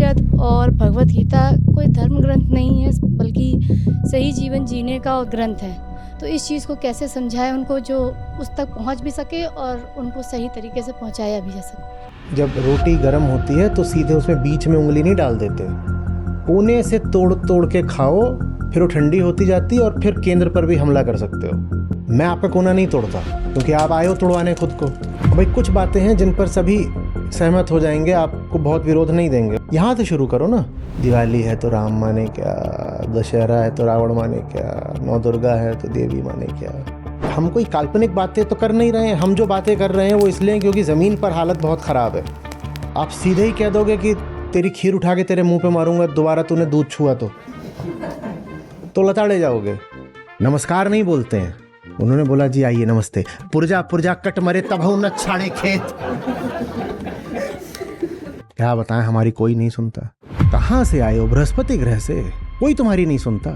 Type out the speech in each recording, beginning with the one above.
उपनिषद और भगवत गीता कोई धर्म ग्रंथ नहीं है, बल्कि सही जीवन जीने का ग्रंथ है। तो इस चीज़ को कैसे समझाएं उनको, जो उस तक पहुंच भी सके और उनको सही तरीके से पहुंचाया भी जा सके। जब रोटी गर्म होती है तो सीधे उसमें बीच में उंगली नहीं डाल देते, कोने से तोड़ तोड़ के खाओ, फिर वो ठंडी होती जाती है और फिर केंद्र पर भी हमला कर सकते हो। मैं आपका कोना नहीं तोड़ता, क्योंकि आप आए हो तोड़वाने खुद को। भाई कुछ बातें हैं जिन पर सभी सहमत हो जाएंगे, आपको बहुत विरोध नहीं देंगे। यहाँ से शुरू करो ना। दिवाली है तो राम माने क्या, दशहरा है तो रावण माने क्या, नौ दुर्गा है तो देवी माने क्या। हम कोई काल्पनिक बातें तो कर नहीं रहे हैं। हम जो बातें कर रहे हैं वो इसलिए क्योंकि ज़मीन पर हालत बहुत ख़राब है। आप सीधे ही कह दोगे कि तेरी खीर उठा के तेरे मुंह पे मारूंगा दोबारा तूने दूध छुआ तो लताड़े जाओगे। नमस्कार नहीं बोलते हैं। उन्होंने बोला जी आइए नमस्ते, पुरजा पुरजा कट मरे तब न छाड़े खेत। क्या बताएं, हमारी कोई नहीं सुनता। कहाँ से आए हो? बृहस्पति ग्रह से। कोई तुम्हारी नहीं सुनता।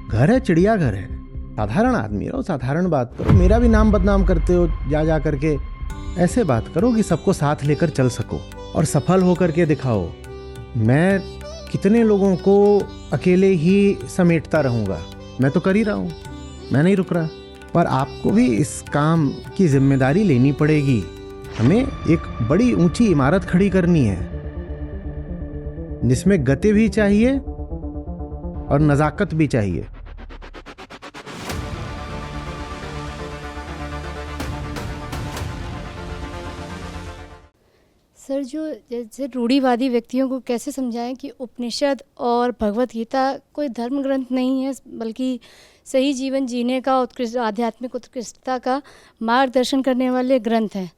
घर है, चिड़ियाघर है। साधारण आदमी रहो, साधारण बात करो। मेरा भी नाम बदनाम करते हो जा करके। ऐसे बात करो कि सबको साथ लेकर चल सको और सफल होकर के दिखाओ। मैं कितने लोगों को अकेले ही समेटता रहूंगा? मैं तो कर ही रहा हूं, मैं नहीं रुक रहा। पर आपको भी इस काम की जिम्मेदारी लेनी पड़ेगी। हमें एक बड़ी ऊंची इमारत खड़ी करनी है जिसमें गति भी चाहिए और नजाकत भी चाहिए। सर, जो जैसे रूढ़िवादी व्यक्तियों को कैसे समझाएं कि उपनिषद और भगवत गीता कोई धर्म ग्रंथ नहीं है, बल्कि सही जीवन जीने का उत्कृष्ट, आध्यात्मिक उत्कृष्टता का मार्गदर्शन करने वाले ग्रंथ हैं।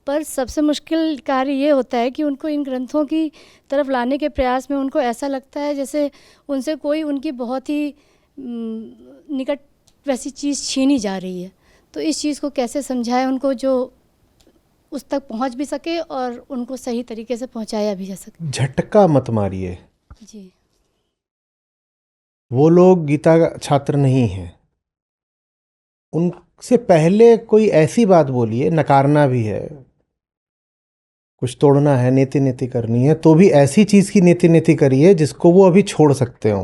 पर सबसे मुश्किल कार्य ये होता है कि उनको इन ग्रंथों की तरफ लाने के प्रयास में उनको ऐसा लगता है जैसे उनसे कोई उनकी बहुत ही निकट वैसी चीज़ छीनी जा रही है। तो इस चीज़ को कैसे समझाएं उनको, जो उस तक पहुंच भी सके और उनको सही तरीके से पहुंचाया भी जा सके। झटका मत मारिए जी। वो लोग गीता का छात्र नहीं हैं। उनसे पहले कोई ऐसी बात बोलिए, नकारना भी है, कुछ तोड़ना है, नीति नीति करनी है, तो भी ऐसी चीज की नीति नीति करिए जिसको वो अभी छोड़ सकते हो।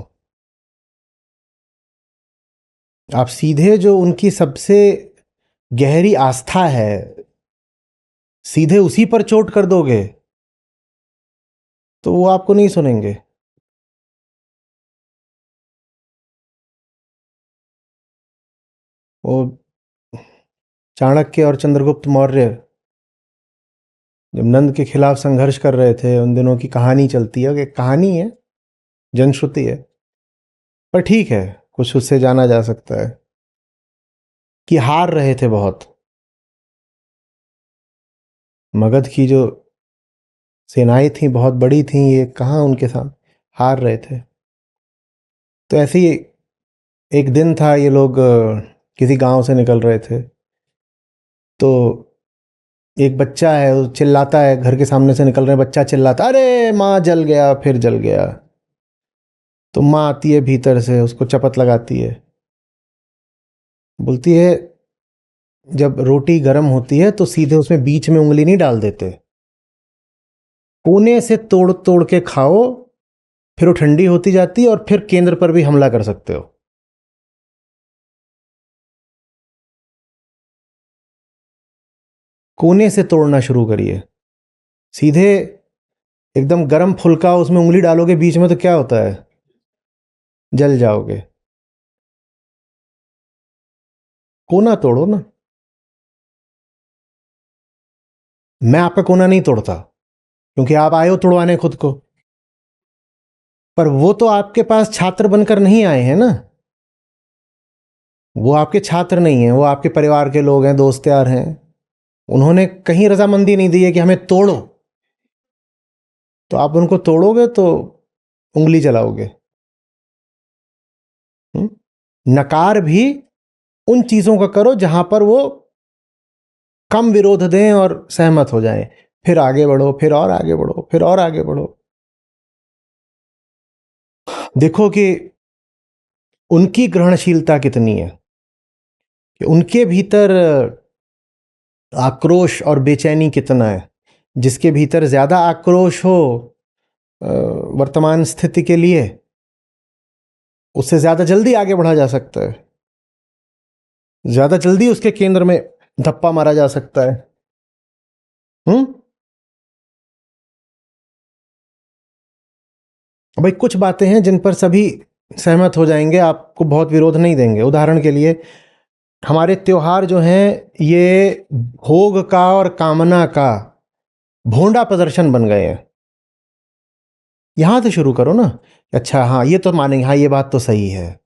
आप सीधे जो उनकी सबसे गहरी आस्था है, सीधे उसी पर चोट कर दोगे तो वो आपको नहीं सुनेंगे। वो चाणक्य और चंद्रगुप्त मौर्य जब नंद के खिलाफ संघर्ष कर रहे थे, उन दिनों की कहानी चलती है। कि कहानी है, जनश्रुति है, पर ठीक है, कुछ उससे जाना जा सकता है कि हार रहे थे बहुत। मगध की जो सेनाएं थी बहुत बड़ी थी, ये कहाँ उनके साथ हार रहे थे। तो ऐसे ही एक दिन था, ये लोग किसी गांव से निकल रहे थे, तो एक बच्चा है, वो चिल्लाता है। घर के सामने से निकल रहे हैं, बच्चा चिल्लाता, अरे माँ जल गया, फिर जल गया। तो माँ आती है भीतर से, उसको चपत लगाती है, बोलती है जब रोटी गर्म होती है तो सीधे उसमें बीच में उंगली नहीं डाल देते, कोने से तोड़ तोड़ के खाओ, फिर वो ठंडी होती जाती है और फिर केंद्र पर भी हमला कर सकते हो। कोने से तोड़ना शुरू करिए। सीधे एकदम गरम फुल्का उसमें उंगली डालोगे बीच में तो क्या होता है? जल जाओगे। कोना तोड़ो ना। मैं आपका कोना नहीं तोड़ता, क्योंकि आप आए हो तोड़वाने खुद को। पर वो तो आपके पास छात्र बनकर नहीं आए हैं ना। वो आपके छात्र नहीं हैं, वो आपके परिवार के लोग हैं, दोस्त यार हैं। उन्होंने कहीं रजामंदी नहीं दी है कि हमें तोड़ो। तो आप उनको तोड़ोगे तो उंगली जलाओगे। नकार भी उन चीजों का करो जहां पर वो कम विरोध दें और सहमत हो जाएं। फिर आगे बढ़ो, फिर और आगे बढ़ो, फिर और आगे बढ़ो। देखो कि उनकी ग्रहणशीलता कितनी है, कि उनके भीतर आक्रोश और बेचैनी कितना है। जिसके भीतर ज्यादा आक्रोश हो वर्तमान स्थिति के लिए, उससे ज़्यादा जल्दी आगे बढ़ा जा सकता है, ज़्यादा जल्दी उसके केंद्र में धप्पा मारा जा सकता है। भाई कुछ बातें हैं जिन पर सभी सहमत हो जाएंगे, आपको बहुत विरोध नहीं देंगे। उदाहरण के लिए हमारे त्योहार जो हैं ये भोग का और कामना का भोंडा प्रदर्शन बन गए हैं। यहां से शुरू करो ना। अच्छा हाँ ये तो मानेंगे, हाँ ये बात तो सही है।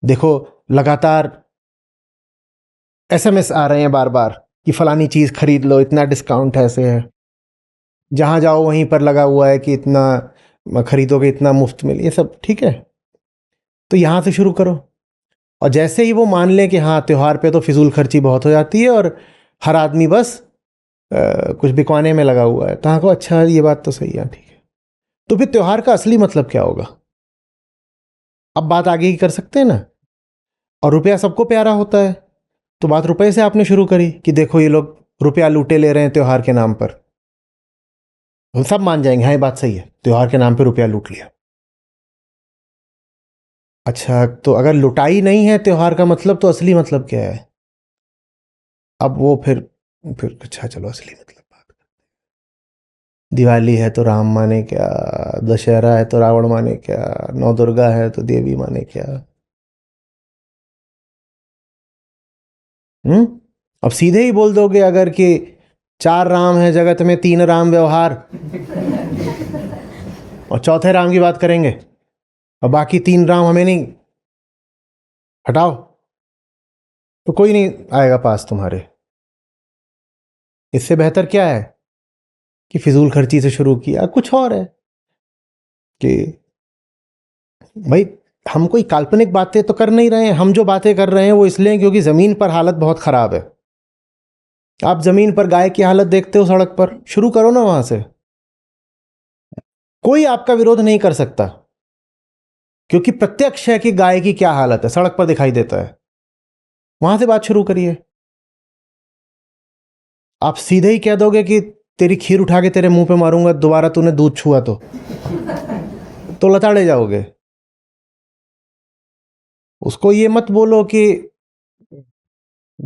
देखो लगातार एसएमएस आ रहे हैं बार बार कि फलानी चीज खरीद लो, इतना डिस्काउंट ऐसे है, जहां जाओ वहीं पर लगा हुआ है कि इतना खरीदोगे इतना मुफ्त मिले, ये सब ठीक है। तो यहां से शुरू करो, और जैसे ही वो मान लें कि हाँ त्योहार पे तो फिजूल खर्ची बहुत हो जाती है और हर आदमी बस कुछ बिकवाने में लगा हुआ है, तो हाँ को अच्छा ये बात तो सही है, ठीक है। तो फिर त्योहार का असली मतलब क्या होगा? अब बात आगे की कर सकते हैं ना। और रुपया सबको प्यारा होता है, तो बात रुपए से आपने शुरू करी कि देखो ये लोग रुपया लूटे ले रहे हैं त्योहार के नाम पर। हम सब मान जाएंगे हाँ ये बात सही है, त्योहार के नाम पे रुपया लूट लिया। अच्छा तो अगर लुटाई नहीं है त्योहार का मतलब, तो असली मतलब क्या है? अब वो फिर अच्छा चलो असली मतलब बात करते हैं। दिवाली है तो राम माने क्या, दशहरा है तो रावण माने क्या, नौ दुर्गा है तो देवी माने क्या? हम्म। अब सीधे ही बोल दोगे अगर कि चार राम है जगत में, तीन राम व्यवहार, और चौथे राम की बात करेंगे और बाकी तीन राम हमें नहीं, हटाओ, तो कोई नहीं आएगा पास तुम्हारे। इससे बेहतर क्या है कि फिजूल खर्ची से शुरू किया। कुछ और है कि भाई हम कोई काल्पनिक बातें तो कर नहीं रहे हैं, हम जो बातें कर रहे हैं वो इसलिए क्योंकि जमीन पर हालत बहुत खराब है। आप जमीन पर गाय की हालत देखते हो सड़क पर, शुरू करो ना वहां से। कोई आपका विरोध नहीं कर सकता क्योंकि प्रत्यक्ष है कि गाय की क्या हालत है, सड़क पर दिखाई देता है। वहां से बात शुरू करिए। आप सीधे ही कह दोगे कि तेरी खीर उठा के तेरे मुंह पे मारूंगा दोबारा तूने दूध छुआ तो लताड़े जाओगे। उसको ये मत बोलो कि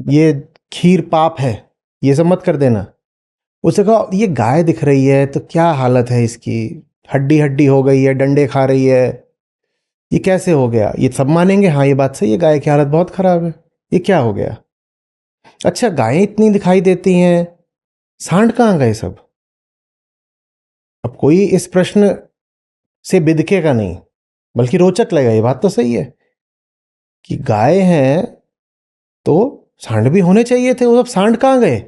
ये खीर पाप है, ये सब मत कर देना। उसे कहो ये गाय दिख रही है तो क्या हालत है इसकी, हड्डी हड्डी हो गई है, डंडे खा रही है, ये कैसे हो गया? ये सब मानेंगे हाँ ये बात सही है, गाय की हालत बहुत खराब है, ये क्या हो गया? अच्छा गायें इतनी दिखाई देती हैं, सांड कहाँ गए सब? अब कोई इस प्रश्न से बिदकेगा नहीं, बल्कि रोचक लगेगा। ये बात तो सही है कि गाय हैं तो सांड भी होने चाहिए थे, वो सब सांड कहाँ गए,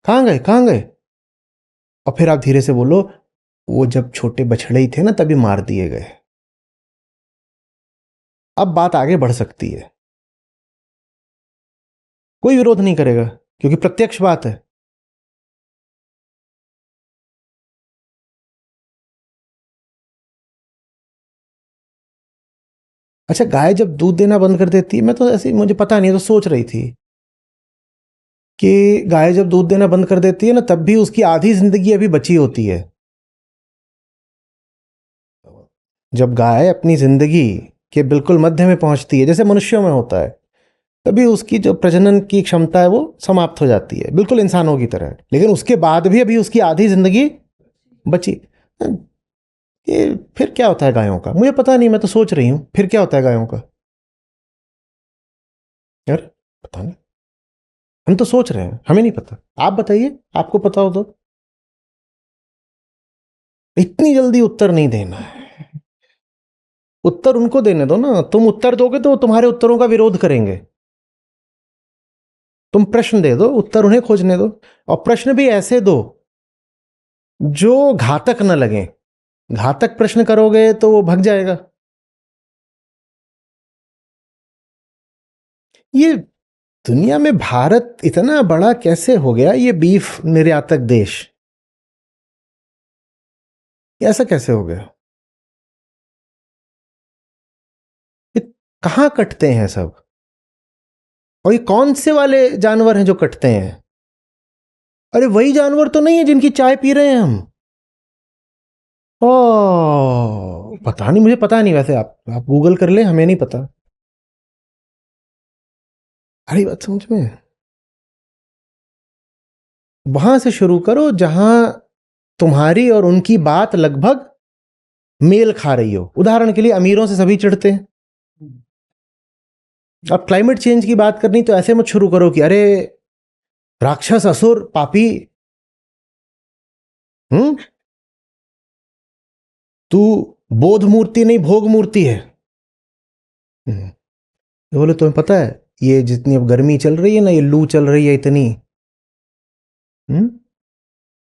कहाँ गए, कहाँ गए? और फिर आप धीरे से बोलो वो जब छोटे बछड़े ही थे ना तभी मार दिए गए। अब बात आगे बढ़ सकती है, कोई विरोध नहीं करेगा क्योंकि प्रत्यक्ष बात है। अच्छा गाय जब दूध देना बंद कर देती है, मैं तो ऐसे मुझे पता नहीं, तो सोच रही थी कि गाय जब दूध देना बंद कर देती है ना तब भी उसकी आधी जिंदगी अभी बची होती है। जब गाय अपनी जिंदगी के बिल्कुल मध्य में पहुंचती है, जैसे मनुष्यों में होता है, तभी उसकी जो प्रजनन की क्षमता है वो समाप्त हो जाती है, बिल्कुल इंसानों की तरह। लेकिन उसके बाद भी अभी उसकी आधी जिंदगी बची। ये फिर क्या होता है गायों का, मुझे पता नहीं, मैं तो सोच रही हूं फिर क्या होता है गायों का। यार पता नहीं, हम तो सोच रहे हैं, हमें नहीं पता। आप बताइए, आपको पता हो तो। इतनी जल्दी उत्तर नहीं देना है, उत्तर उनको देने दो ना। तुम उत्तर दोगे तो वो तुम्हारे उत्तरों का विरोध करेंगे। तुम प्रश्न दे दो, उत्तर उन्हें खोजने दो, और प्रश्न भी ऐसे दो जो घातक न लगे। घातक प्रश्न करोगे तो वो भग जाएगा। ये दुनिया में भारत इतना बड़ा कैसे हो गया, ये बीफ निर्यातक देश, ऐसा कैसे हो गया? ये कहां कटते हैं सब, और ये कौन से वाले जानवर हैं जो कटते हैं? अरे वही जानवर तो नहीं है जिनकी चाय पी रहे हैं हम। ओ पता नहीं, मुझे पता नहीं, वैसे आप गूगल कर ले, हमें नहीं पता। अरे बात समझ में, वहां से शुरू करो जहां तुम्हारी और उनकी बात लगभग मेल खा रही हो। उदाहरण के लिए अमीरों से सभी चिढ़ते हैं। अब क्लाइमेट चेंज की बात करनी तो ऐसे मत शुरू करो कि अरे राक्षस, असुर, पापी, तू बोध मूर्ति नहीं भोग मूर्ति है। तो बोले तुम्हें पता है ये जितनी अब गर्मी चल रही है ना, ये लू चल रही है इतनी,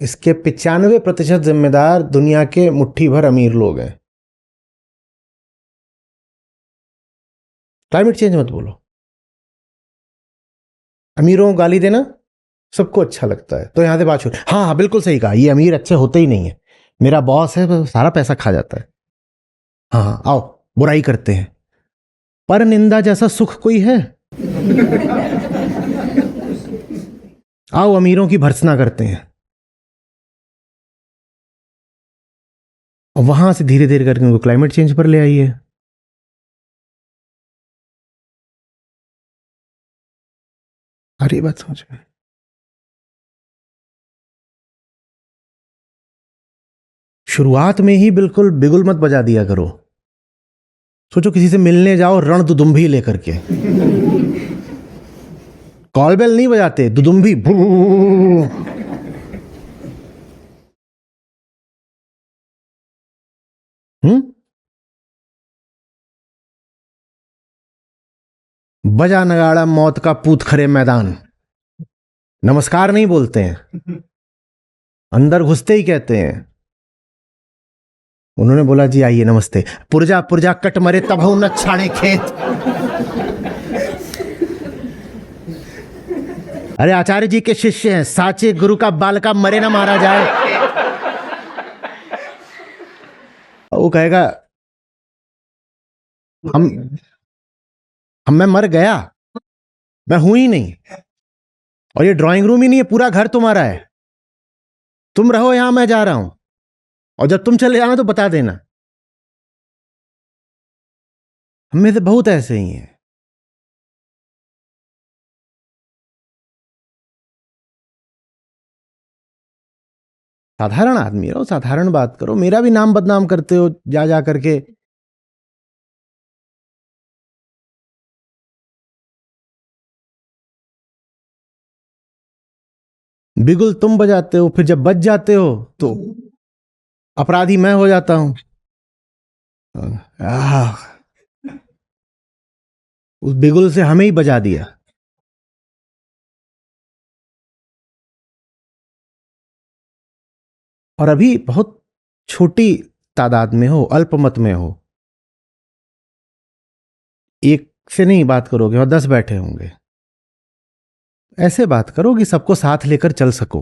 इसके 95% जिम्मेदार दुनिया के मुट्ठी भर अमीर लोग हैं। क्लाइमेट चेंज मत बोलो। अमीरों को गाली देना सबको अच्छा लगता है, तो यहां से बात शुरू। हाँ हाँ बिल्कुल सही कहा, ये अमीर अच्छे होते ही नहीं है, मेरा बॉस है वो सारा पैसा खा जाता है। हाँ हाँ आओ बुराई करते हैं, पर निंदा जैसा सुख कोई है? आओ अमीरों की भर्त्सना करते हैं, और वहां से धीरे धीरे करके उनको क्लाइमेट चेंज पर ले आइए। अरे बात समझ में, शुरुआत में ही बिल्कुल बिगुल मत बजा दिया करो। सोचो किसी से मिलने जाओ रण दुदुम्भी लेकर के, कॉल बेल नहीं बजाते, दुदुम्भी। बजा नगाड़ा मौत का पूत खरे मैदान। नमस्कार नहीं बोलते हैं, अंदर घुसते ही कहते हैं। उन्होंने बोला जी आइए नमस्ते, पुरजा पुरजा कट मरे तब न छाड़े खेत। अरे आचार्य जी के शिष्य हैं, साचे गुरु का बालका मरे ना मारा जाए। वो कहेगा मैं मर गया, मैं हूं ही नहीं, और ये ड्राइंग रूम ही नहीं है, पूरा घर तुम्हारा है, तुम रहो यहां, मैं जा रहा हूं, और जब तुम चले जाना तो बता देना। हम में से बहुत ऐसे ही हैं। साधारण आदमी रहो, साधारण बात करो, मेरा भी नाम बदनाम करते हो जा जा करके। बिगुल तुम बजाते हो, फिर जब बच जाते हो तो अपराधी मैं हो जाता हूं। उस बिगुल से हमें ही बजा दिया। और अभी बहुत छोटी तादाद में हो, अल्पमत में हो, एक से नहीं बात करोगे और 10 बैठे होंगे, ऐसे बात करो कि सबको साथ लेकर चल सको।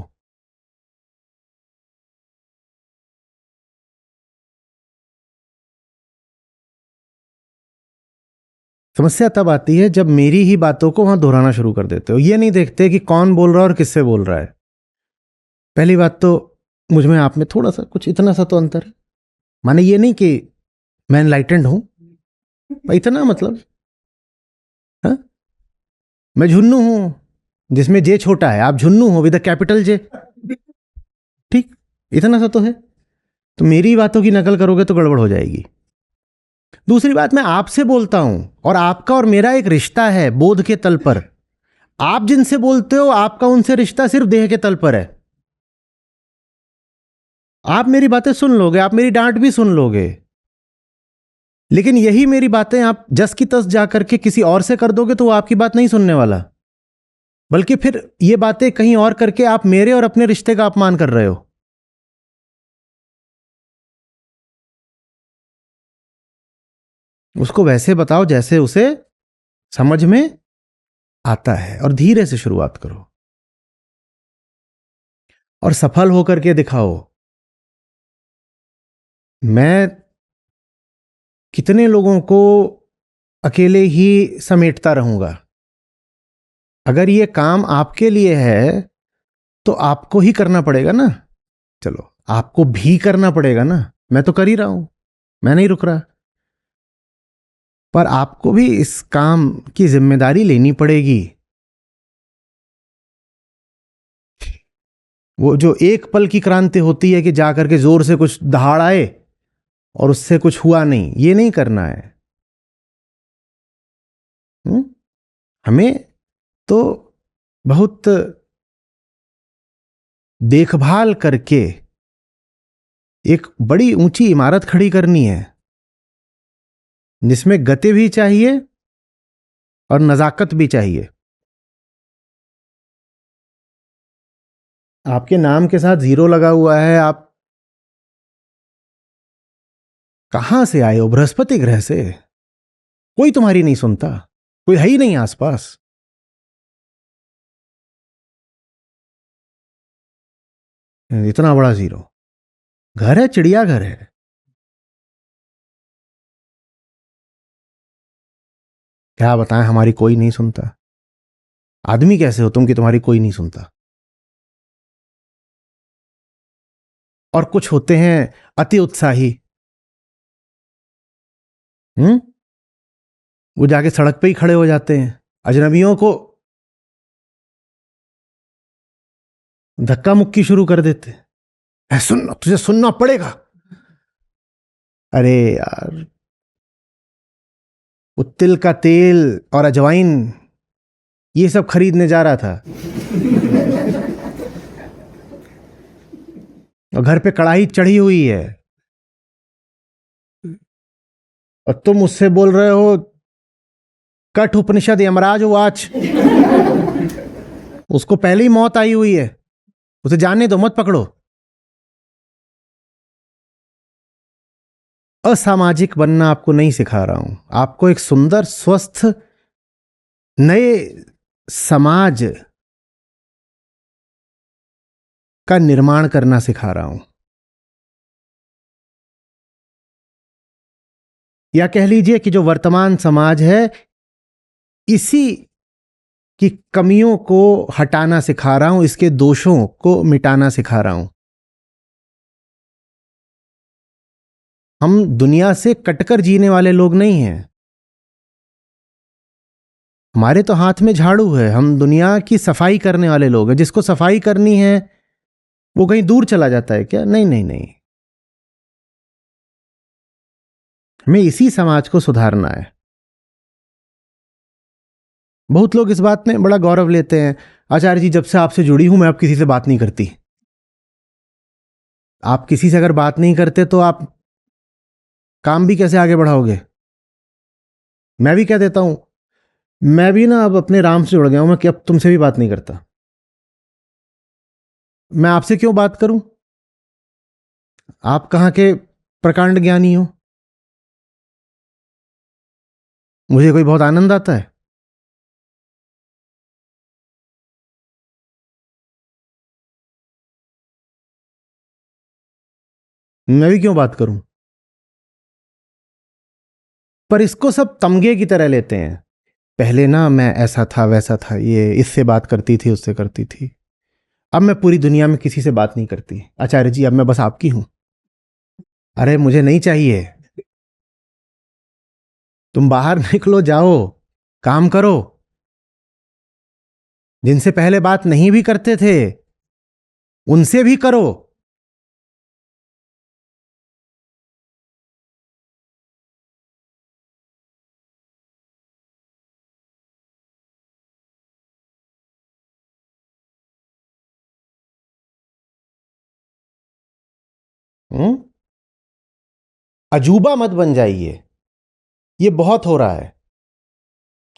समस्या तब आती है जब मेरी ही बातों को वहां दोहराना शुरू कर देते हो। ये नहीं देखते कि कौन बोल रहा है और किससे बोल रहा है। पहली बात तो मुझ में आप में थोड़ा सा कुछ इतना सा तो अंतर है। माने ये नहीं कि मैं एनलाइटेंड हूं, इतना मतलब, हा? मैं झुन्नू हूं जिसमें जे छोटा है, आप झुन्नू हो विद कैपिटल जे, ठीक, इतना सा तो है। तो मेरी बातों की नकल करोगे तो गड़बड़ हो जाएगी। दूसरी बात, मैं आपसे बोलता हूं और आपका और मेरा एक रिश्ता है बोध के तल पर। आप जिनसे बोलते हो आपका उनसे रिश्ता सिर्फ देह के तल पर है। आप मेरी बातें सुन लोगे, आप मेरी डांट भी सुन लोगे, लेकिन यही मेरी बातें आप जस की तस जाकर के किसी और से कर दोगे तो वो आपकी बात नहीं सुनने वाला, बल्कि फिर ये बातें कहीं और करके आप मेरे और अपने रिश्ते का अपमान कर रहे हो। उसको वैसे बताओ जैसे उसे समझ में आता है, और धीरे से शुरुआत करो और सफल होकर के दिखाओ। मैं कितने लोगों को अकेले ही समेटता रहूंगा? अगर ये काम आपके लिए है तो आपको ही करना पड़ेगा ना। चलो आपको भी करना पड़ेगा ना, मैं तो कर ही रहा हूं, मैं नहीं रुक रहा। पर आपको भी इस काम की जिम्मेदारी लेनी पड़ेगी। वो जो एक पल की क्रांति होती है कि जाकर के जोर से कुछ दहाड़ आए और उससे कुछ हुआ नहीं, ये नहीं करना है। हमें तो बहुत देखभाल करके एक बड़ी ऊंची इमारत खड़ी करनी है, जिसमें गति भी चाहिए और नजाकत भी चाहिए। आपके नाम के साथ 0 लगा हुआ है। आप कहां से आए हो? बृहस्पति ग्रह से। कोई तुम्हारी नहीं सुनता, कोई है ही नहीं आसपास। इतना बड़ा 0। घर है, चिड़ियाघर है। क्या बताएं, हमारी कोई नहीं सुनता। आदमी कैसे हो तुम कि तुम्हारी कोई नहीं सुनता? और कुछ होते हैं अति उत्साही। वो जाके सड़क पे ही खड़े हो जाते हैं, अजनबियों को धक्का मुक्की शुरू कर देते। सुनना, तुझे सुनना पड़ेगा। अरे यार, वो तिल का तेल और अजवाइन ये सब खरीदने जा रहा था और घर पे कढ़ाई चढ़ी हुई है और तुम मुझसे बोल रहे हो कठ उपनिषद यमराज वाच। उसको पहले ही मौत आई हुई है, उसे जाने दो, मत पकड़ो। असामाजिक बनना आपको नहीं सिखा रहा हूं, आपको एक सुंदर स्वस्थ नए समाज का निर्माण करना सिखा रहा हूं। या कह लीजिए कि जो वर्तमान समाज है, इसी की कमियों को हटाना सिखा रहा हूं, इसके दोषों को मिटाना सिखा रहा हूं। हम दुनिया से कटकर जीने वाले लोग नहीं हैं। हमारे तो हाथ में झाड़ू है, हम दुनिया की सफाई करने वाले लोग हैं। जिसको सफाई करनी है वो कहीं दूर चला जाता है क्या? नहीं नहीं नहीं, हमें इसी समाज को सुधारना है। बहुत लोग इस बात में बड़ा गौरव लेते हैं, आचार्य जी जब से आपसे जुड़ी हूं मैं अब किसी से बात नहीं करती। आप किसी से अगर बात नहीं करते तो आप काम भी कैसे आगे बढ़ाओगे? मैं भी कह देता हूं, मैं भी ना अब अपने राम से जुड़ गया हूं, मैं कि अब तुमसे भी बात नहीं करता। मैं आपसे क्यों बात करूं? आप कहां के प्रकांड ज्ञानी हो? मुझे कोई बहुत आनंद आता है? मैं भी क्यों बात करूं? पर इसको सब तमगे की तरह लेते हैं। पहले ना मैं ऐसा था वैसा था, ये इससे बात करती थी उससे करती थी, अब मैं पूरी दुनिया में किसी से बात नहीं करती आचार्य जी, अब मैं बस आपकी हूं। अरे मुझे नहीं चाहिए। तुम बाहर निकलो, जाओ काम करो। जिनसे पहले बात नहीं भी करते थे उनसे भी करो। अजूबा मत बन जाइए। ये बहुत हो रहा है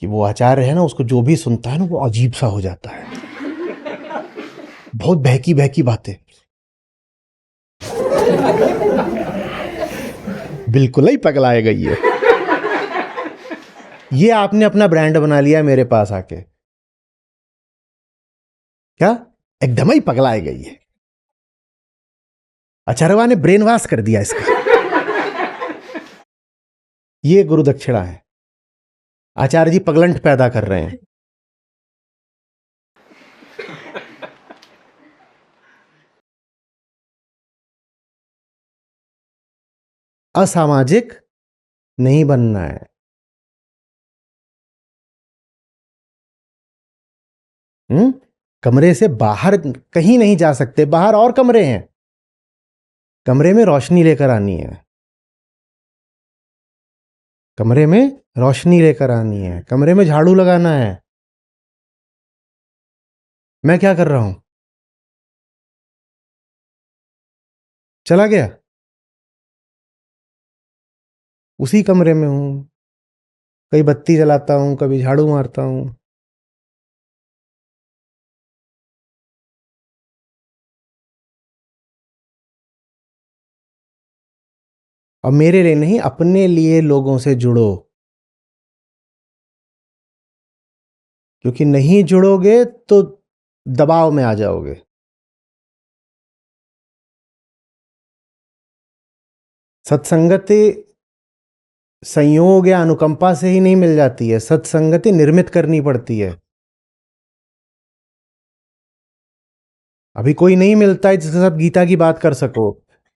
कि वो आचार्य है ना, उसको जो भी सुनता है ना वो अजीब सा हो जाता है, बहुत बहकी बहकी बातें। बिल्कुल ही पगलाए गई है। ये आपने अपना ब्रांड बना लिया मेरे पास आके। क्या? एकदम ही पगलाए गई है। आचार्यवा ने ब्रेन वॉश कर दिया इसका। ये गुरु दक्षिणा है। आचार्य जी पगलंट पैदा कर रहे हैं। असामाजिक नहीं बनना है। कमरे से बाहर कहीं नहीं जा सकते, बाहर और कमरे हैं, कमरे में रोशनी लेकर आनी है, कमरे में रोशनी लेकर आनी है, कमरे में झाड़ू लगाना है। मैं क्या कर रहा हूं? चला गया, उसी कमरे में हूं, कभी बत्ती जलाता हूं, कभी झाड़ू मारता हूं। और मेरे लिए नहीं, अपने लिए लोगों से जुड़ो, क्योंकि नहीं जुड़ोगे तो दबाव में आ जाओगे। सत्संगति संयोग या अनुकंपा से ही नहीं मिल जाती है, सत्संगति निर्मित करनी पड़ती है। अभी कोई नहीं मिलता है जिसके साथ गीता की बात कर सको,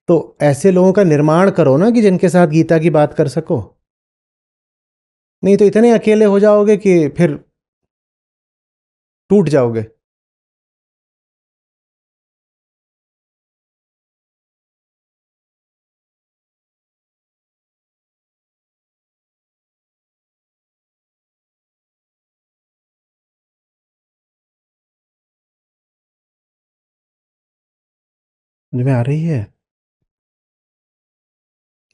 तो ऐसे लोगों का निर्माण करो ना कि जिनके साथ गीता की बात कर सको। नहीं तो इतने अकेले हो जाओगे कि फिर टूट जाओगे। समझ में आ रही है?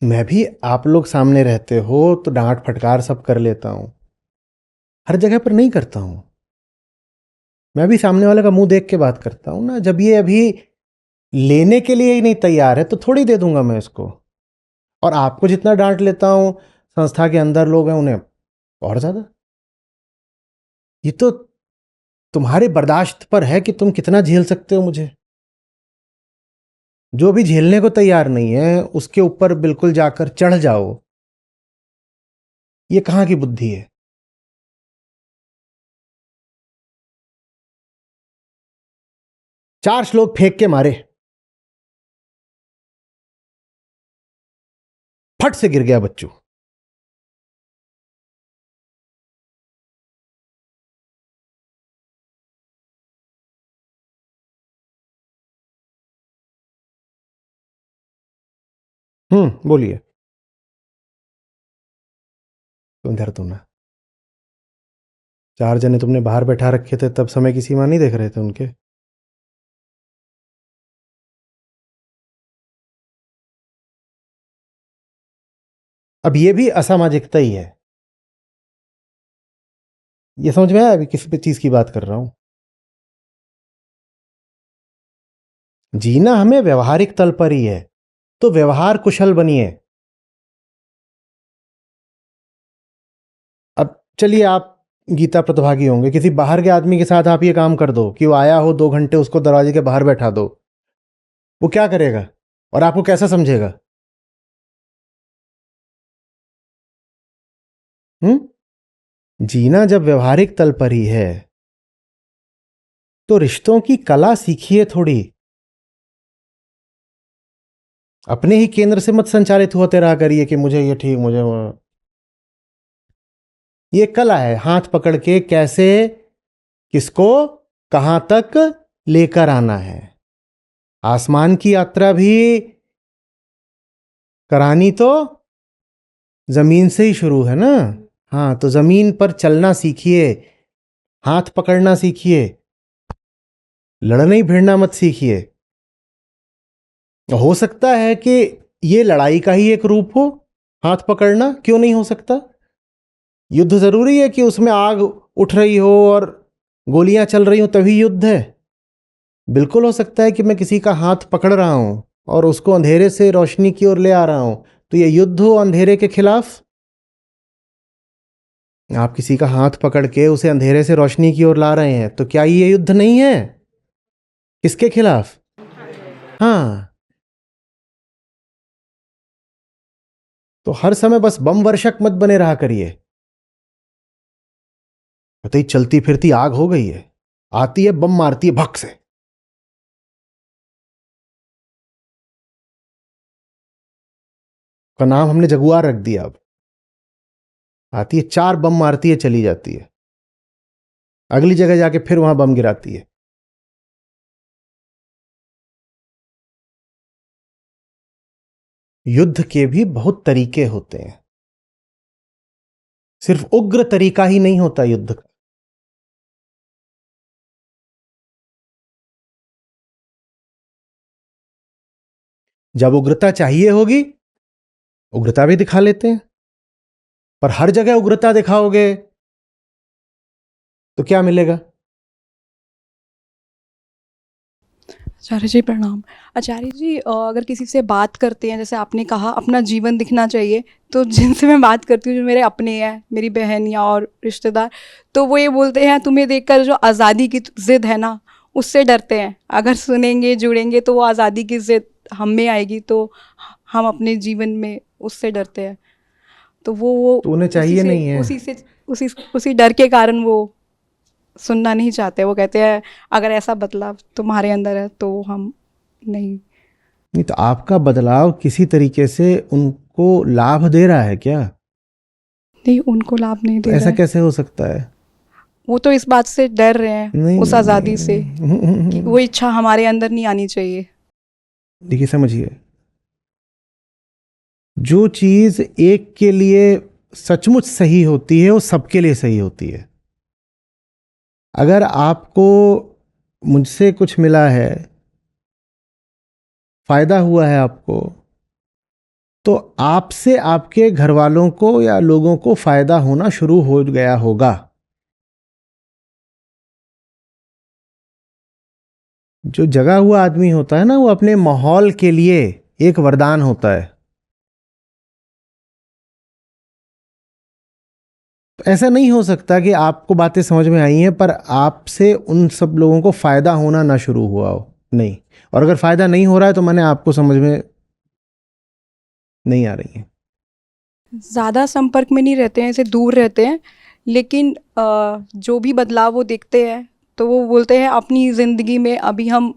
मैं भी, आप लोग सामने रहते हो तो डांट फटकार सब कर लेता हूं, हर जगह पर नहीं करता हूं। मैं भी सामने वाले का मुंह देख के बात करता हूं ना। जब ये अभी लेने के लिए ही नहीं तैयार है तो थोड़ी दे दूंगा मैं इसको। और आपको जितना डांट लेता हूं, संस्था के अंदर लोग हैं उन्हें और ज्यादा। ये तो तुम्हारे बर्दाश्त पर है कि तुम कितना झेल सकते हो मुझे। जो भी झेलने को तैयार नहीं है उसके ऊपर बिल्कुल जाकर चढ़ जाओ, ये कहां की बुद्धि है? चार श्लोक फेंक के मारे, फट से गिर गया बच्चू। बोलिए। तुम इधर, तुम ना, चार जने तुमने बाहर बैठा रखे थे, तब समय की सीमा नहीं देख रहे थे उनके? अब ये भी असामाजिकता ही है। ये समझ में आया अभी किस पे चीज की बात कर रहा हूं? जीना हमें व्यवहारिक तल पर ही है, तो व्यवहार कुशल बनिए। अब चलिए, आप गीता प्रतिभागी होंगे, किसी बाहर के आदमी के साथ आप ये काम कर दो कि वो आया हो 2 घंटे, उसको दरवाजे के बाहर बैठा दो, वो क्या करेगा और आपको कैसा समझेगा? जीना जब व्यवहारिक तल पर ही है तो रिश्तों की कला सीखिए थोड़ी। अपने ही केंद्र से मत संचालित होते रहा करिए कि मुझे ये ठीक, मुझे वो। ये कला है हाथ पकड़ के कैसे, किसको, कहां तक लेकर आना है। आसमान की यात्रा भी करानी तो जमीन से ही शुरू है ना। हाँ, तो जमीन पर चलना सीखिए, हाथ पकड़ना सीखिए, लड़ने भिड़ना मत सीखिए। हो सकता है कि ये लड़ाई का ही एक रूप हो, हाथ पकड़ना, क्यों नहीं हो सकता? युद्ध जरूरी है कि उसमें आग उठ रही हो और गोलियां चल रही हो तभी युद्ध है? बिल्कुल हो सकता है कि मैं किसी का हाथ पकड़ रहा हूं और उसको अंधेरे से रोशनी की ओर ले आ रहा हूं, तो ये युद्ध हो अंधेरे के खिलाफ। आप किसी का हाथ पकड़ के उसे अंधेरे से रोशनी की ओर ला रहे हैं, तो क्या ये युद्ध नहीं है? किसके खिलाफ? हाँ, तो हर समय बस बम वर्षक मत बने रहा करिए। पता ही चलती फिरती आग हो गई है, आती है बम मारती है भक से। का नाम हमने जगुआर रख दिया। अब आती है, 4 बम मारती है, चली जाती है, अगली जगह जाके फिर वहां बम गिराती है। युद्ध के भी बहुत तरीके होते हैं, सिर्फ उग्र तरीका ही नहीं होता युद्ध का। जब उग्रता चाहिए होगी, उग्रता भी दिखा लेते हैं, पर हर जगह उग्रता दिखाओगे तो क्या मिलेगा? आचार्य जी प्रणाम। आचार्य जी, अगर किसी से बात करते हैं, जैसे आपने कहा अपना जीवन दिखना चाहिए, तो जिनसे मैं बात करती हूँ जो मेरे अपने हैं, मेरी बहन या और रिश्तेदार, तो वो ये बोलते हैं तुम्हें देखकर जो आज़ादी की ज़िद है ना, उससे डरते हैं। अगर सुनेंगे जुड़ेंगे तो वो आज़ादी की ज़िद हम में आएगी, तो हम अपने जीवन में उससे डरते हैं। तो वो तो उन्हें उसी चाहिए से नहीं है। उसी डर के कारण वो सुनना नहीं चाहते। वो कहते हैं अगर ऐसा बदलाव तुम्हारे अंदर है तो हम नहीं। नहीं तो आपका बदलाव किसी तरीके से उनको लाभ दे रहा है क्या? नहीं, उनको लाभ नहीं दे ऐसा रहा है। कैसे हो सकता है? वो तो इस बात से डर रहे हैं, नहीं उस आज़ादी से, कि नहीं, वो इच्छा हमारे अंदर नहीं आनी चाहिए। देखिए समझिए, जो चीज एक के लिए सचमुच सही होती है वो सबके लिए सही होती है। अगर आपको मुझसे कुछ मिला है, फायदा हुआ है आपको, तो आपसे आपके घर वालों को या लोगों को फायदा होना शुरू हो गया होगा। जो जगा हुआ आदमी होता है ना, वो अपने माहौल के लिए एक वरदान होता है। ऐसा नहीं हो सकता कि आपको बातें समझ में आई हैं पर आपसे उन सब लोगों को फायदा होना ना शुरू हुआ हो। नहीं, और अगर फायदा नहीं हो रहा है तो मैंने आपको समझ में नहीं आ रही है। ज़्यादा संपर्क में नहीं रहते हैं, ऐसे दूर रहते हैं, लेकिन जो भी बदलाव वो देखते हैं तो वो बोलते हैं अपनी ज़िंदगी में अभी हम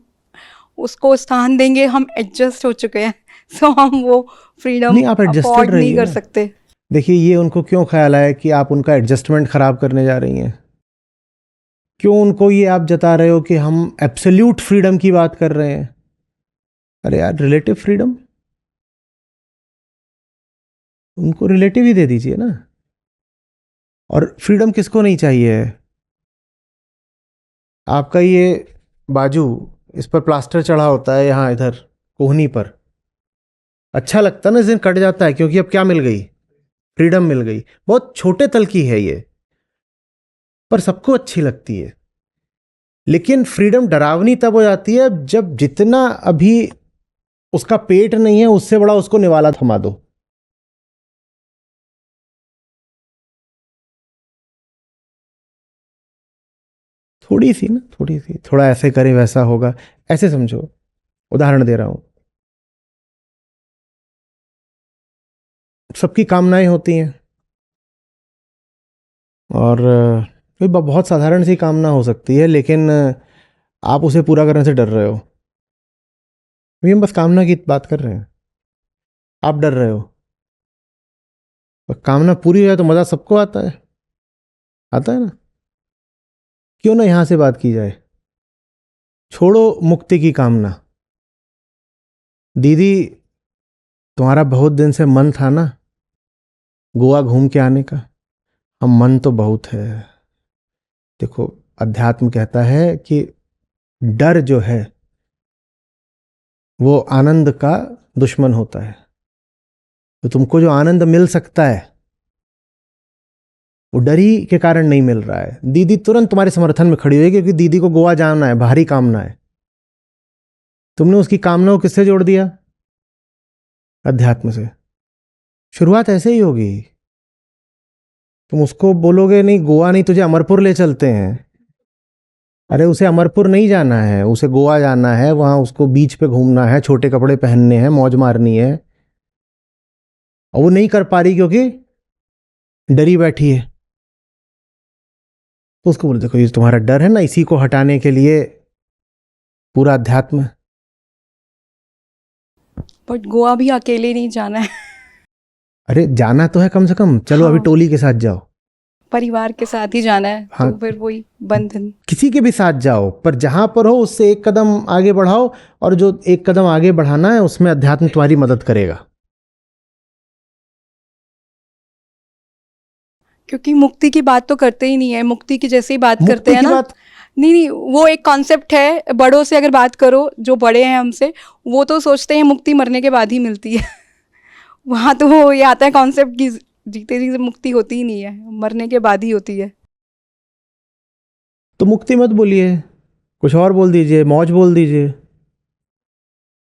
उसको स्थान देंगे, हम एडजस्ट हो चुके हैं। सो हम वो फ्रीडम नहीं, आप एडजस्टेड अफोर्ड नहीं रहिए कर ना। सकते। देखिए, ये उनको क्यों ख्याल आया कि आप उनका एडजस्टमेंट खराब करने जा रही हैं? क्यों उनको ये आप जता रहे हो कि हम एब्सोल्यूट फ्रीडम की बात कर रहे हैं? अरे यार, रिलेटिव फ्रीडम उनको रिलेटिव ही दे दीजिए ना। और फ्रीडम किसको नहीं चाहिए है? आपका ये बाजू, इस पर प्लास्टर चढ़ा होता है यहाँ इधर कोहनी पर, अच्छा लगता है ना, इस दिन कट जाता है क्योंकि अब क्या मिल गई? फ्रीडम मिल गई। बहुत छोटे तल की है ये, पर सबको अच्छी लगती है। लेकिन फ्रीडम डरावनी तब हो जाती है जब जितना अभी उसका पेट नहीं है उससे बड़ा उसको निवाला थमा दो। थोड़ी सी ना, थोड़ी सी, थोड़ा ऐसे करें वैसा होगा, ऐसे समझो। उदाहरण दे रहा हूं, सबकी कामनाएं होती हैं, और कोई बहुत साधारण सी कामना हो सकती है, लेकिन आप उसे पूरा करने से डर रहे हो। अभी हम बस कामना की बात कर रहे हैं, आप डर रहे हो। और कामना पूरी हो जाए तो मजा सबको आता है, आता है ना? क्यों ना यहां से बात की जाए। छोड़ो मुक्ति की कामना। दीदी, तुम्हारा बहुत दिन से मन था ना गोवा घूम के आने का। हम मन तो बहुत है। देखो, अध्यात्म कहता है कि डर जो है वो आनंद का दुश्मन होता है। तो तुमको जो आनंद मिल सकता है वो डर ही के कारण नहीं मिल रहा है। दीदी तुरंत तुम्हारे समर्थन में खड़ी हुई क्योंकि दीदी को गोवा जाना है, भारी कामना है। तुमने उसकी कामना को किससे जोड़ दिया? अध्यात्म से। शुरुआत ऐसे ही होगी। तुम उसको बोलोगे नहीं गोवा नहीं, तुझे अमरपुर ले चलते हैं। अरे उसे अमरपुर नहीं जाना है, उसे गोवा जाना है, वहां उसको बीच पे घूमना है, छोटे कपड़े पहनने हैं, मौज मारनी है, और वो नहीं कर पा रही क्योंकि डरी बैठी है। तो उसको बोले देखो, ये तुम्हारा डर है ना, इसी को हटाने के लिए पूरा अध्यात्म। बट गोवा भी अकेले नहीं जाना है। अरे जाना तो है कम से कम, चलो हाँ। अभी टोली के साथ जाओ, परिवार के साथ ही जाना है। हाँ। तो फिर वही बंधन। किसी के भी साथ जाओ, पर जहां पर हो उससे एक कदम आगे बढ़ाओ, और जो एक कदम आगे बढ़ाना है उसमें अध्यात्म तुम्हारी मदद करेगा। क्योंकि मुक्ति की बात तो करते ही नहीं है, मुक्ति की जैसे ही बात करते मुक्ति हैं की ना, बात, नहीं वो एक कॉन्सेप्ट है। बड़ों से अगर बात करो, जो बड़े हैं हमसे, वो तो सोचते हैं मुक्ति मरने के बाद ही मिलती है। वहाँ तो वो ये आता है कॉन्सेप्ट की जीते जी से मुक्ति होती ही नहीं है, मरने के बाद ही होती है। तो मुक्ति मत बोलिए, कुछ और बोल दीजिए, मौज बोल दीजिए,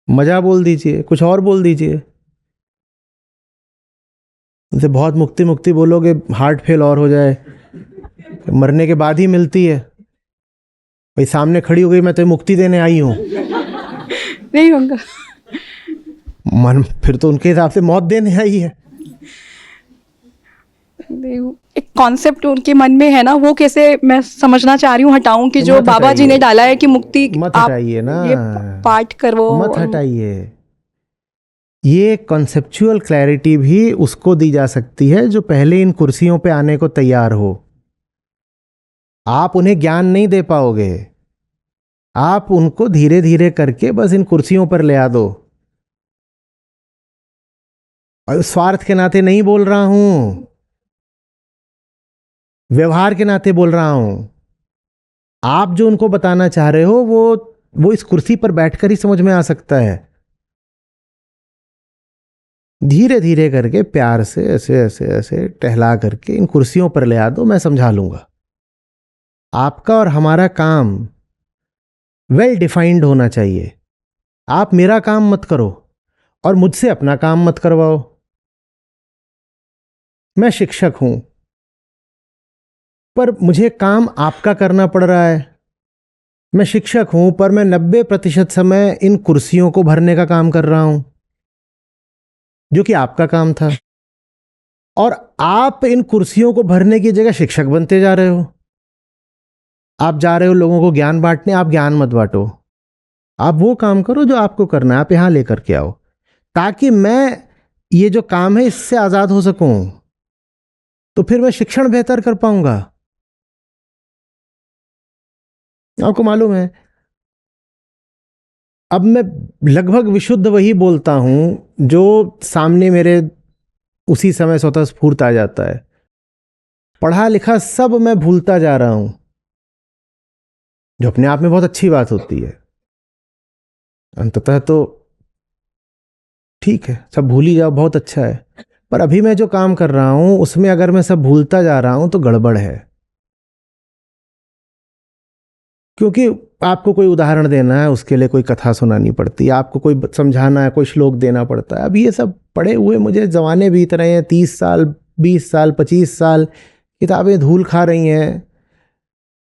मजा बोल दीजिए, कुछ और बोल दीजिए। उनसे बहुत मुक्ति मुक्ति बोलोगे, हार्ट फेल और हो जाए, मरने के बाद ही मिलती है। भाई सामने खड़ी हो गई, मैं तो मुक्ति देने आई हूँ, नहीं होगा। मन फिर तो उनके हिसाब से मौत देने आई है। नहीं, एक कॉन्सेप्ट उनके मन में है ना, वो कैसे मैं समझना चाह रही हूँ हटाऊं, कि जो मत बाबा जी ने हटाइए। डाला है कि मुक्ति मत आप हटाइए ना, ये पाठ करो, मत हटाइए। ये कॉन्सेप्चुअल क्लैरिटी भी उसको दी जा सकती है जो पहले इन कुर्सियों पे आने को तैयार हो। आप उन्हें ज्ञान नहीं दे पाओगे, आप उनको धीरे धीरे करके बस इन कुर्सियों पर ले आ दो। और स्वार्थ के नाते नहीं बोल रहा हूं, व्यवहार के नाते बोल रहा हूं। आप जो उनको बताना चाह रहे हो वो इस कुर्सी पर बैठकर ही समझ में आ सकता है। धीरे धीरे करके प्यार से ऐसे ऐसे ऐसे टहला करके इन कुर्सियों पर ले आ दो, मैं समझा लूंगा। आपका और हमारा काम वेल डिफाइंड होना चाहिए। आप मेरा काम मत करो और मुझसे अपना काम मत करवाओ। मैं शिक्षक हूं, पर मुझे काम आपका करना पड़ रहा है। मैं शिक्षक हूं, पर मैं 90% समय इन कुर्सियों को भरने का काम कर रहा हूं, जो कि आपका काम था। और आप इन कुर्सियों को भरने की जगह शिक्षक बनते जा रहे हो। आप जा रहे हो लोगों को ज्ञान बांटने, आप ज्ञान मत बांटो। आप वो काम करो जो आपको करना है, आप यहां लेकर के आओ, ताकि मैं ये जो काम है इससे आजाद हो सकूं। तो फिर मैं शिक्षण बेहतर कर पाऊंगा। आपको मालूम है, अब मैं लगभग विशुद्ध वही बोलता हूं जो सामने मेरे उसी समय स्वतः स्फूर्त आ जाता है। पढ़ा लिखा सब मैं भूलता जा रहा हूं, जो अपने आप में बहुत अच्छी बात होती है। अंततः तो ठीक है, सब भूल ही जाओ, बहुत अच्छा है। पर अभी मैं जो काम कर रहा हूं उसमें अगर मैं सब भूलता जा रहा हूं तो गड़बड़ है। क्योंकि आपको कोई उदाहरण देना है, उसके लिए कोई कथा सुनानी पड़ती है, आपको कोई समझाना है, कोई श्लोक देना पड़ता है। अब ये सब पढ़े हुए मुझे जमाने बीत रहे हैं, 30 साल 20 साल 25 साल, किताबें धूल खा रही हैं।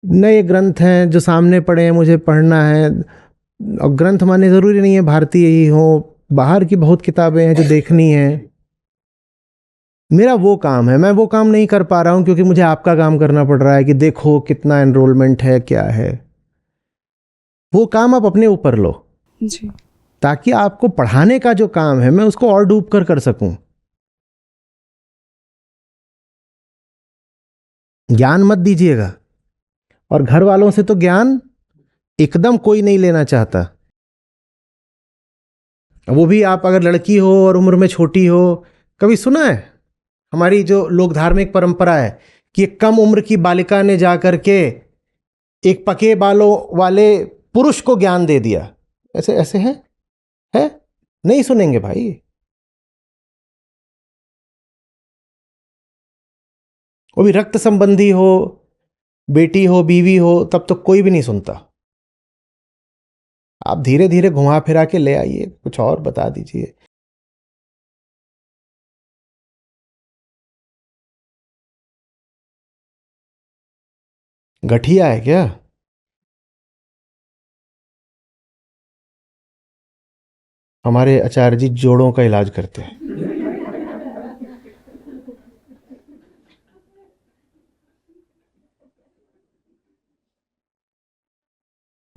नए ग्रंथ हैं जो सामने पड़े हैं, मुझे पढ़ना है। और ग्रंथ माने ज़रूरी नहीं है भारतीय ही हो, बाहर की बहुत किताबें हैं जो देखनी है। मेरा वो काम है, मैं वो काम नहीं कर पा रहा हूँ क्योंकि मुझे आपका काम करना पड़ रहा है कि देखो कितना एनरोलमेंट है, क्या है। वो काम आप अपने ऊपर लो, जी। ताकि आपको पढ़ाने का जो काम है मैं उसको और डूब कर सकूं। ज्ञान मत दीजिएगा। और घर वालों से तो ज्ञान एकदम कोई नहीं लेना चाहता। वो भी आप अगर लड़की हो और उम्र में छोटी हो, कभी सुना है हमारी जो लोक धार्मिक परंपरा है कि एक कम उम्र की बालिका ने जाकर के एक पके बालों वाले पुरुष को ज्ञान दे दिया? ऐसे ऐसे है? नहीं सुनेंगे भाई। वो भी रक्त संबंधी हो, बेटी हो, बीवी हो, तब तो कोई भी नहीं सुनता। आप धीरे धीरे घुमा फिरा के ले आइए, कुछ और बता दीजिए। गठिया है क्या? हमारे आचार्य जी जोड़ों का इलाज करते हैं।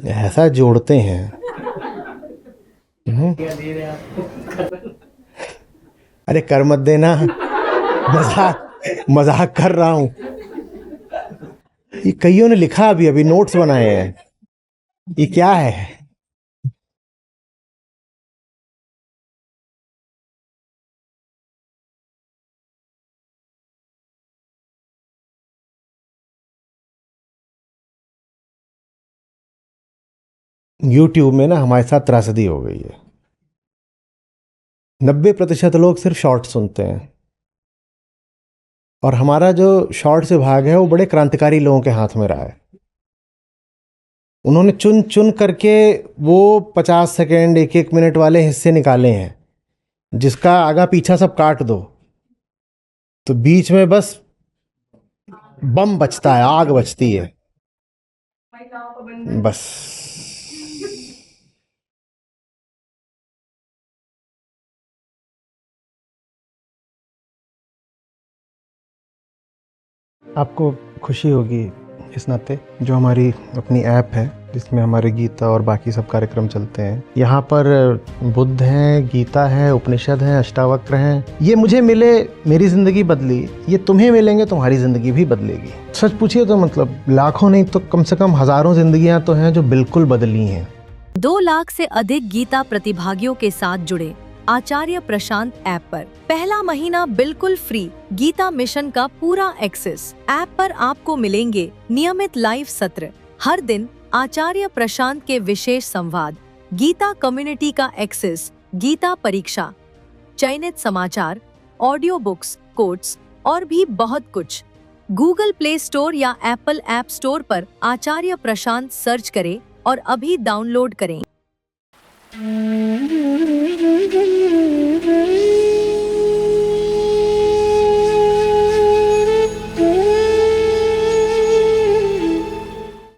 ऐसा जोड़ते हैं। अरे कर मत देना, मजाक मजाक कर रहा हूं। ये कईयों ने लिखा, अभी अभी नोट्स बनाए हैं। ये क्या है? YouTube में ना हमारे साथ त्रासदी हो गई है। 90% लोग सिर्फ शॉर्ट सुनते हैं, और हमारा जो शॉर्ट्स विभाग है वो बड़े क्रांतिकारी लोगों के हाथ में रहा है। उन्होंने चुन चुन करके वो 50 सेकेंड 1-1 मिनट वाले हिस्से निकाले हैं, जिसका आगा पीछा सब काट दो तो बीच में बस बम बचता है, आग बचती है बस। आपको खुशी होगी इस नाते, जो हमारी अपनी ऐप है जिसमें हमारे गीता और बाकी सब कार्यक्रम चलते हैं, यहाँ पर बुद्ध हैं, गीता है, उपनिषद हैं, अष्टावक्र हैं। ये मुझे मिले, मेरी ज़िंदगी बदली, ये तुम्हें मिलेंगे, तुम्हारी ज़िंदगी भी बदलेगी। सच पूछिए तो मतलब लाखों नहीं तो कम से कम हज़ारों ज़िंदगियाँ तो हैं जो बिल्कुल बदली हैं। 2 लाख से अधिक गीता प्रतिभागियों के साथ जुड़े आचार्य प्रशांत ऐप पर पहला महीना बिल्कुल फ्री गीता मिशन का पूरा एक्सेस। ऐप पर आपको मिलेंगे नियमित लाइव सत्र, हर दिन आचार्य प्रशांत के विशेष संवाद, गीता कम्युनिटी का एक्सेस, गीता परीक्षा, चयनित समाचार, ऑडियो बुक्स, कोट्स और भी बहुत कुछ। गूगल प्ले स्टोर या एप्पल ऐप स्टोर पर आचार्य प्रशांत सर्च करें और अभी डाउनलोड करें।